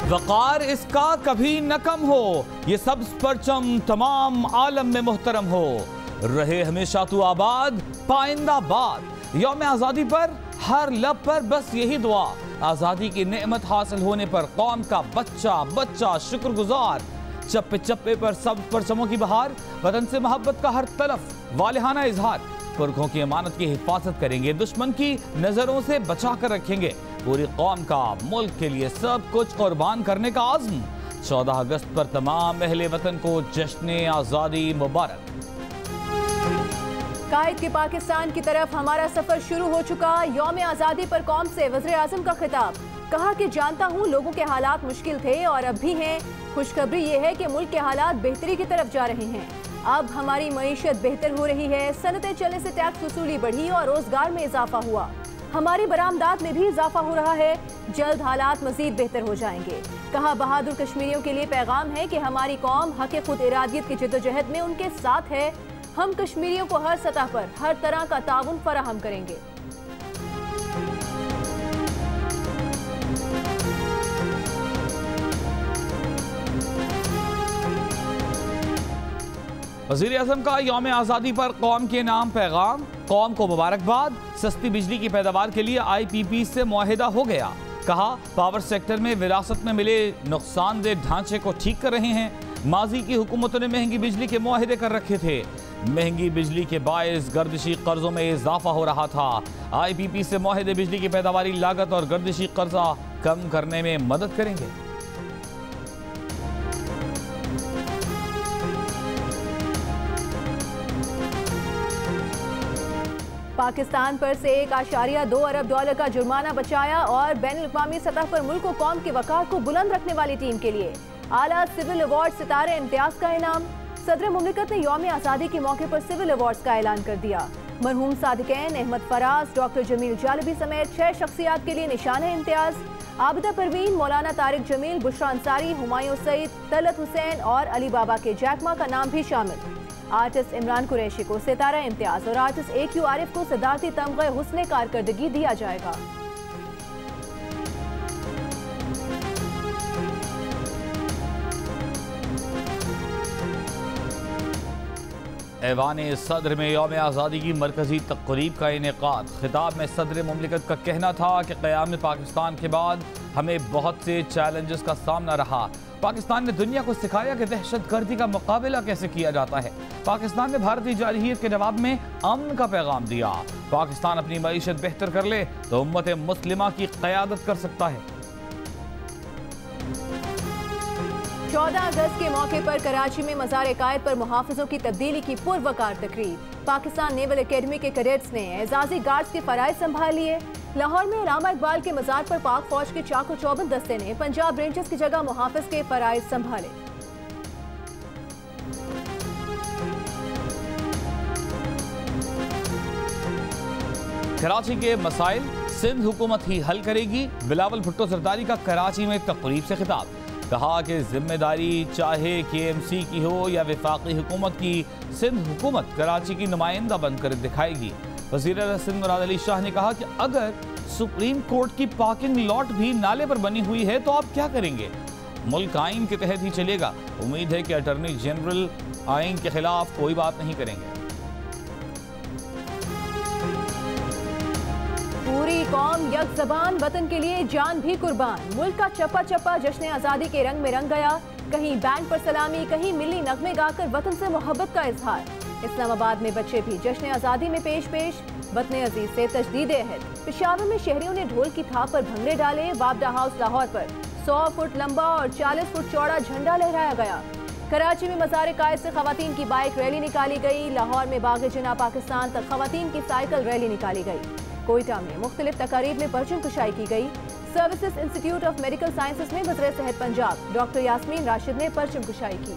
वक़ार इसका कभी न कम हो, ये सब्ज़ परचम तमाम आलम में मुहतरम हो, रहे हमेशा तू आबाद पाइंदाबाद। यौम आज़ादी पर हर लब पर बस यही दुआ, आज़ादी की नेमत हासिल होने पर कौम का बच्चा बच्चा शुक्रगुजार। चप्पे चप्पे पर सब परचमों की बहार, वतन से मोहब्बत का हर तरफ वालिहाना इजहार। पुरखों की अमानत की हिफाजत करेंगे, दुश्मन की नजरों से बचा कर रखेंगे। पूरी कौम का मुल्क के लिए सब कुछ कुर्बान करने का आज़्म। 14 अगस्त पर तमाम अहले वतन को जश्न आज़ादी मुबारक। कायद के पाकिस्तान की तरफ हमारा सफर शुरू हो चुका। यौम आज़ादी पर कौम से वज़ीर आज़म का खिताब। कहा कि जानता हूँ लोगों के हालात मुश्किल थे और अब भी हैं। खुशखबरी ये है कि मुल्क के हालात बेहतरी की तरफ जा रहे हैं। अब हमारी मईशत बेहतर हो रही है। सनतें चलने से टैक्स वसूली बढ़ी और रोजगार में इजाफा हुआ। हमारी बरामदात में भी इजाफा हो रहा है। जल्द हालात मजीद बेहतर हो जाएंगे। कहा बहादुर कश्मीरियों के लिए पैगाम है कि हमारी कौम हक़ खुद इरादियत की जिद्दोजहद में उनके साथ है। हम कश्मीरियों को हर सतह पर हर तरह का ताउन फराहम करेंगे। वज़ीर आज़म का यौम आज़ादी पर कौम के नाम पैगाम। कौम को मुबारकबाद। सस्ती बिजली की पैदावार के लिए IPP से मुआहिदा हो गया। कहा पावर सेक्टर में विरासत में मिले नुकसानदेह ढांचे को ठीक कर रहे हैं। माजी की हुकूमतों ने महंगी बिजली के मुआहिदे कर रखे थे। महंगी बिजली के बायस गर्दिशी कर्जों में इजाफा हो रहा था। IPP से मुआहिदे बिजली की पैदावारी लागत और गर्दिशी कर्जा कम करने में मदद करेंगे। पाकिस्तान पर से 1.2 अरब डॉलर का जुर्माना बचाया और बैनुल-अक़वामी सतह पर मुल्क को कौम के वक़ार को बुलंद रखने वाली टीम के लिए आला सिविल अवार्ड सितारे इम्तियाज का इनाम। सदर मुमलिकत ने यौम आज़ादी के मौके पर सिविल अवार्ड्स का ऐलान कर दिया। मरहूम सादिकैन, अहमद फराज, डॉक्टर जमील जालबी समेत 6 शख्सियात के लिए निशान है इम्तियाज। आबिदा परवीन, मौलाना तारिक जमील, बुशरा अंसारी, हुमायूं सईद, तलत हुसैन और अली बाबा के जैकमा का नाम भी शामिल। आर्टिस्ट इमरान कुरैशी को सितारा इम्तियाज और आर्टिस्ट AQ आरिफ को सदारती तमग़े हुस्ने कारकर्दगी दिया जाएगा। ऐवान सदर में यौम आज़ादी की मरकजी तक़रीब का इनेकाद। खिताब में सदर मुमलिकत का कहना था कि क़याम पाकिस्तान के बाद हमें बहुत से चैलेंजेस का सामना रहा। पाकिस्तान ने दुनिया को सिखाया कि दहशतगर्दी का मुकाबला कैसे किया जाता है। पाकिस्तान ने भारतीय जारहियत के जवाब में अमन का पैगाम दिया। पाकिस्तान अपनी मईशत बेहतर कर ले तो उम्मत मुस्लिमा की क़यादत कर सकता है। 14 अगस्त के मौके पर कराची में मज़ार कायद पर मुहाफ़िज़ों की तब्दीली की पुरवकार तकरीब। पाकिस्तान नेवल एकेडमी के कैडेट्स ने एजाज़ी गार्ड्स के फ़राइज़ संभाल लिए। लाहौर में अल्लामा इकबाल के मज़ार पर पाक फौज के चाको चौबंद दस्ते ने पंजाब रेंजर्स की जगह मुहाफ़िज़ के फ़राइज़ संभाले। कराची के मसाइल सिंध हुकूमत ही हल करेगी। बिलावल भुट्टो जरदारी का कराची में तकरीब से खिताब। कहा कि जिम्मेदारी चाहे KMC की हो या वफाकी हुकूमत की, सिंध हुकूमत कराची की नुमाइंदा बनकर दिखाएगी। वज़ीर सिंध मुराद अली शाह ने कहा कि अगर सुप्रीम कोर्ट की पार्किंग लॉट भी नाले पर बनी हुई है तो आप क्या करेंगे? मुल्क आइन के तहत ही चलेगा। उम्मीद है कि अटॉर्नी जनरल आइन के खिलाफ कोई बात नहीं करेंगे। पूरी कौम यक ज़बान, वतन के लिए जान भी कुर्बान। मुल्क का चप्पा चप्पा जश्न आज़ादी के रंग में रंग गया। कहीं बैंड पर सलामी, कहीं मिली नगमे गाकर वतन से मोहब्बत का इजहार। इस्लामाबाद में बच्चे भी जश्न आज़ादी में पेश पेश। वतन अजीज से तजदीद अहद। पेशावर में शहरियों ने ढोल की थाप पर भंगड़े डाले। वापडा हाउस लाहौर पर 100 फुट लंबा और 40 फुट चौड़ा झंडा लहराया गया। कराची में मज़ार कायद से खवातीन की बाइक रैली निकाली गई। लाहौर में बाग़ जिना पाकिस्तान तक खवातीन की साइकिल रैली निकाली गई। कोयटा में मुख्तलिफ तकारीब में परचम कुशाई की गई। Services institute of medical sciences में वज़ीर सेहत पंजाब डॉक्टर यास्मीन राशिद ने परचम कुशाई की।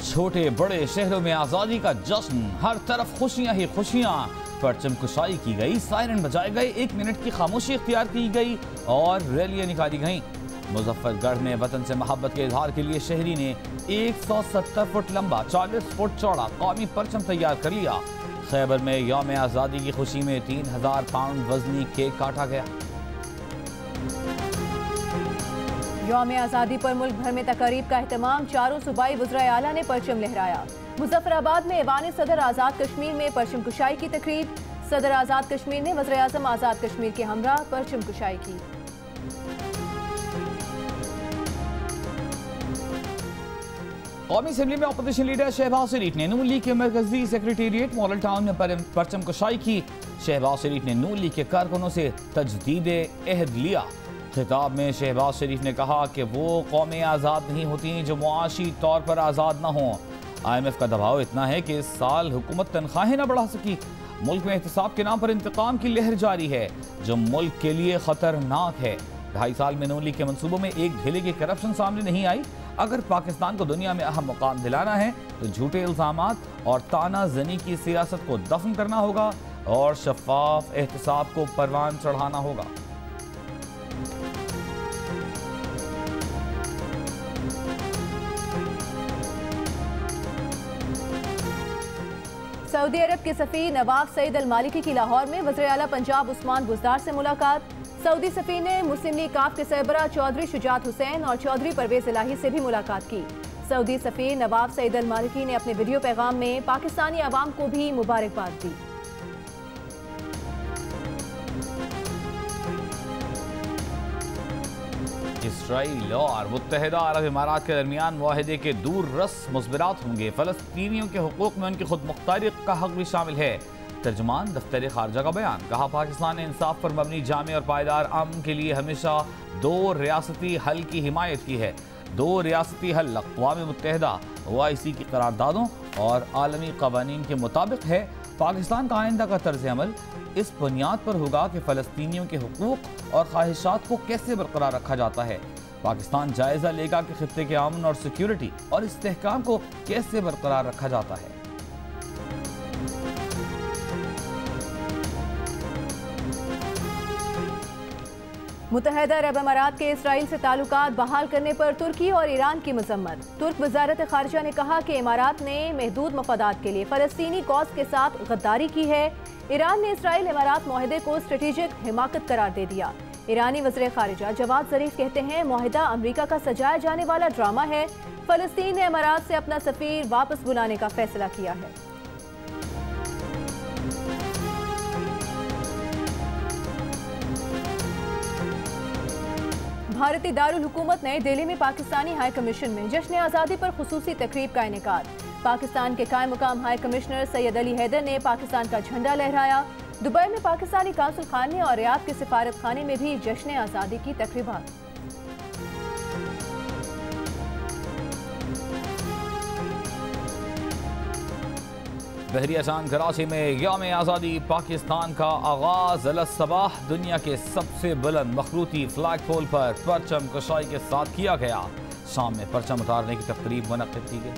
छोटे बड़े शहरों में आज़ादी का जश्न, हर तरफ खुशियां ही खुशियां। परचम कुशाई की गई, सायरन बजाए गए, 1 मिनट की खामोशी इख्तियार की गई और रैलियां निकाली गईं। मुजफ्फरगढ़ में वतन से मोहब्बत के इजहार के लिए शहरी ने 170 फुट लंबा 40 फुट चौड़ा कौमी परचम तैयार कर लिया। खैबर में यौम आज़ादी की खुशी में 3000 पाउंड वजनी केक काटा गया। यौम आज़ादी पर मुल्क भर में तकरीब का एहतमाम, चारों सूबाई वज़राए आला ने परचम लहराया। मुजफ्फराबाद में ऐवान सदर आज़ाद कश्मीर में परचम कुशाई की तकरीब। सदर आज़ाद कश्मीर ने वज़ीर आज़म आज़ाद कश्मीर के हमरा परचम कुशाई की। कौमी असेंबली में अपोजिशन लीडर शहबाज शरीफ ने नून लीग के मरकजी सेक्रेटेरिएट मॉडल टाउन में परचम कुशाई की। शहबाज शरीफ ने नून लीग के कारकुनों से तजदीद अहद लिया। खिताब में शहबाज शरीफ ने कहा कि वो कौमें आज़ाद नहीं होती जो मुआशी तौर पर आज़ाद न हों। IMF का दबाव इतना है कि इस साल हुकूमत तनख्वाहें न बढ़ा सकी। मुल्क में एहतसाब के नाम पर इंतकाम की लहर जारी है जो मुल्क के लिए खतरनाक है। 2.5 साल में नून लीग के मंसूबों में एक ढेले की करप्शन सामने नहीं आई। अगर पाकिस्तान को दुनिया में अहम मुकाम दिलाना है तो झूठे इल्जामात और ताना जनी की सियासत को दफन करना होगा और शफाफ एहतसाब को परवान चढ़ाना होगा। सऊदी अरब के सफीर नवाब सईद अल मालिकी की लाहौर में वज़ीर आला पंजाब उस्मान बुज़दार से मुलाकात। सऊदी सफीर ने मुस्लिम लीग काफ के सरबराह चौधरी शुजात हुसैन और चौधरी परवेज इलाही से भी मुलाकात की। सऊदी सफीर नवाब सईद अल मालिकी ने अपने वीडियो पैगाम में पाकिस्तानी अवाम को भी मुबारकबाद दी। इसराइल और मुत्तहिदा अरब इमारात के दरमियान मुआहदे के दूर रस मुस्बरात होंगे। फ़लस्तीनियों के हुकूक में उनकी खुद मुख्तारी का हक भी शामिल है। तर्जुमान दफ्तर खारजा का बयान, कहा पाकिस्तान ने इंसाफ पर मबनी जामे और पायदार अमन के लिए हमेशा 2 रियासती हल की हिमायत की है। 2 रियासती हल अक़वाम मुत्तहिदा OIC की करारदादों और आलमी क़वानीन के मुताबिक है। पाकिस्तान का आइंदा का तर्ज अमल इस बुनियाद पर होगा कि फ़लस्तीनियों के हुकूक और ख्वाहिशात को कैसे बरकरार रखा जाता है। पाकिस्तान जायज़ा लेगा कि खित्ते के अमन और सिक्योरिटी और इस्तेहकाम को कैसे बरकरार रखा जाता है। मुत्तहिदा अरब अमारात के इसराइल से ताल्लुकात बहाल करने पर तुर्की और ईरान की मजम्मत। तुर्क वजारत खारजा ने कहा कि इमारात ने महदूद मफादात के लिए फ़लस्तीनी कौस के साथ गद्दारी की है। ईरान ने इसराइल इमारात मुआहदे को स्ट्रेटेजिक हिमाकत करार दे दिया। ईरानी वज़ीर खारिजा जवाद ज़रीफ कहते हैं मुआहदा अमरीका का सजाया जाने वाला ड्रामा है। फ़लस्तीन ने इमारात से अपना सफ़ीर वापस बुलाने का फैसला किया है। भारतीय दारुल हुकूमत नई दिल्ली में पाकिस्तानी हाई कमीशन में जश्न आज़ादी पर खुसूसी तकरीब का इनेकाद। पाकिस्तान के कायम मुकाम हाई कमिश्नर सैयद अली हैदर ने पाकिस्तान का झंडा लहराया। दुबई में पाकिस्तानी कांसुल खाने और रियाद के सिफारत खाने में भी जश्न आज़ादी की तकरीबात। बहरिया चांद कराची में यौम आज़ादी पाकिस्तान का आगाज अलसबाह दुनिया के सबसे बुलंद मखरूती फ्लैग पोल पर परचम कुशाई के साथ किया गया। शाम में परचम उतारने की तकरीब मुनक्किद की गई।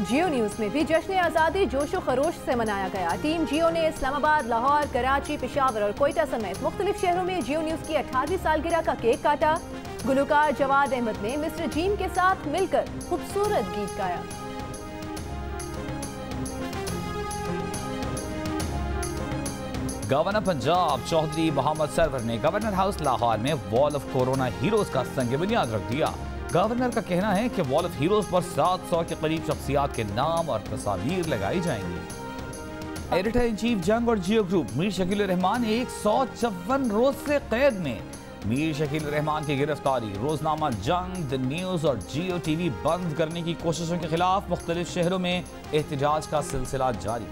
जियो न्यूज़ में भी जश्न आज़ादी जोशो खरोश से मनाया गया। टीम जियो ने इस्लामाबाद, लाहौर, कराची, पेशावर और कोयटा समेत मुख्तलिफ शहरों में जियो न्यूज़ की 18वीं सालगिरह का केक काटा। गुलकार जवाद अहमद ने मिस्टर जीन के साथ मिलकर खूबसूरत गीत गाया। गवर्नर पंजाब चौधरी मोहम्मद सरवर ने गवर्नर हाउस लाहौर में वॉल ऑफ कोरोना हीरोज का संग बुनियाद रख दिया। गवर्नर का कहना है कि वॉल ऑफ हीरोज पर 700 के करीब शख्सियात के नाम और तस्वीर लगाई जाएंगी। एडिटर इन चीफ जंग और जियो ग्रुप मीर शकील रहमान 154 रोज से कैद में। मीर शकील रहमान की गिरफ्तारी, रोजनामा जंग, द न्यूज और जियो टीवी बंद करने की कोशिशों के खिलाफ मुख्तलिफ शहरों में एहतजाज का सिलसिला जारी।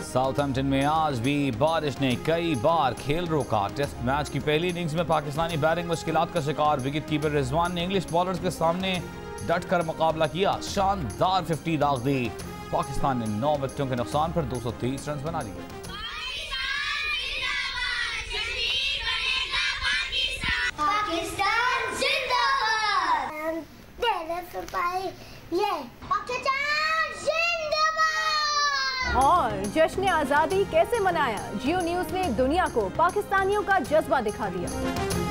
साउथहैम्पटन में आज भी बारिश ने कई बार खेल रोका। टेस्ट मैच की पहली इनिंग्स में पाकिस्तानी बैटिंग मुश्किलात का शिकार। विकेट कीपर रिजवान ने इंग्लिश बॉलर्स के सामने डट कर मुकाबला किया। शानदार 50 दाग दी। पाकिस्तान ने 9 विकेटों के नुकसान पर 223 रन बना लिए। पाकिस्तान और जश्न आजादी कैसे मनाया, जियो न्यूज ने दुनिया को पाकिस्तानियों का जज्बा दिखा दिया।